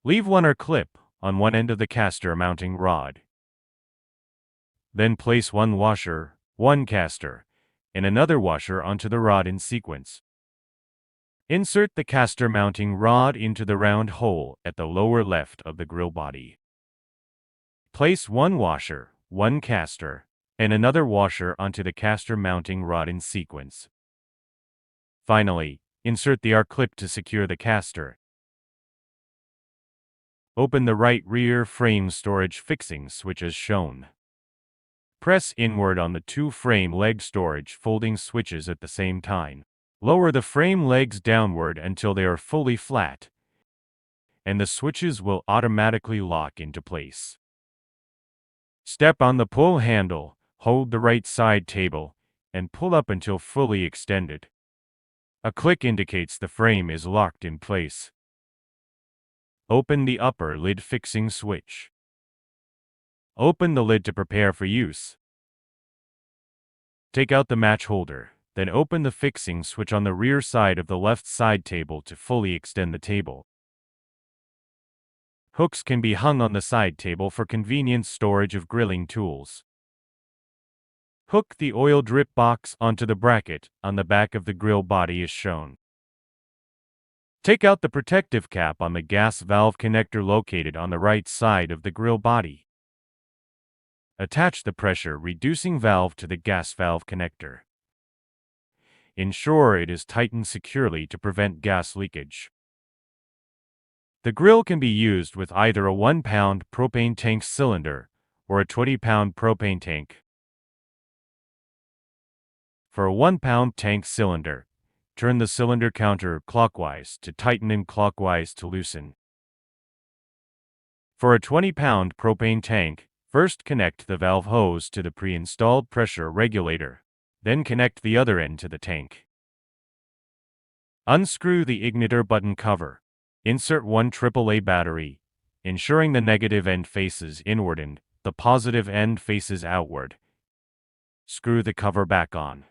Leave one or clip on one end of the caster mounting rod. Then place one washer, one caster, and another washer onto the rod in sequence. Insert the caster mounting rod into the round hole at the lower left of the grill body. Place one washer, one caster, and another washer onto the caster mounting rod in sequence. Finally, insert the R-clip to secure the caster. Open the right rear frame storage fixing switch as shown. Press inward on the two frame leg storage folding switches at the same time. Lower the frame legs downward until they are fully flat, and the switches will automatically lock into place. Step on the pull handle, hold the right side table, and pull up until fully extended. A click indicates the frame is locked in place. Open the upper lid fixing switch. Open the lid to prepare for use. Take out the match holder, then open the fixing switch on the rear side of the left side table to fully extend the table. Hooks can be hung on the side table for convenient storage of grilling tools. Hook the oil drip box onto the bracket on the back of the grill body as shown. Take out the protective cap on the gas valve connector located on the right side of the grill body. Attach the pressure-reducing valve to the gas valve connector. Ensure it is tightened securely to prevent gas leakage. The grill can be used with either a 1-pound propane tank cylinder or a 20-pound propane tank. For a 1-pound tank cylinder, turn the cylinder counter-clockwise to tighten and clockwise to loosen. For a 20-pound propane tank, first connect the valve hose to the pre-installed pressure regulator, then connect the other end to the tank. Unscrew the igniter button cover. Insert one AAA battery, ensuring the negative end faces inward and the positive end faces outward. Screw the cover back on.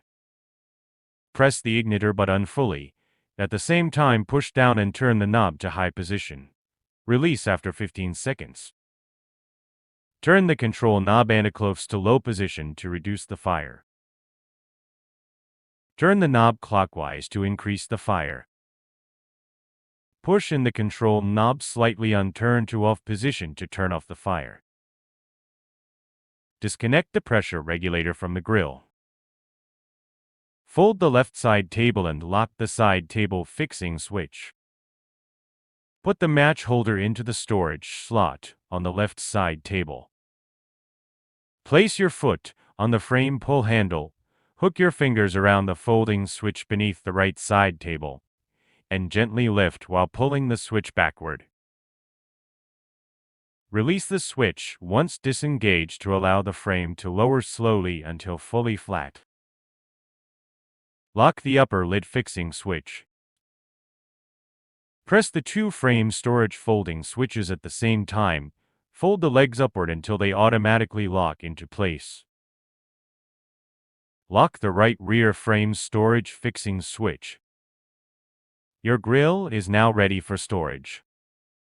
Press the igniter button fully. At the same time, push down and turn the knob to high position. Release after 15 seconds. Turn the control knob anti-close to low position to reduce the fire. Turn the knob clockwise to increase the fire. Push in the control knob slightly unturned to off position to turn off the fire. Disconnect the pressure regulator from the grill. Fold the left side table and lock the side table fixing switch. Put the match holder into the storage slot on the left side table. Place your foot on the frame pull handle, hook your fingers around the folding switch beneath the right side table, and gently lift while pulling the switch backward. Release the switch once disengaged to allow the frame to lower slowly until fully flat. Lock the upper lid fixing switch. Press the two frame storage folding switches at the same time. Fold the legs upward until they automatically lock into place. Lock the right rear frame storage fixing switch. Your grill is now ready for storage.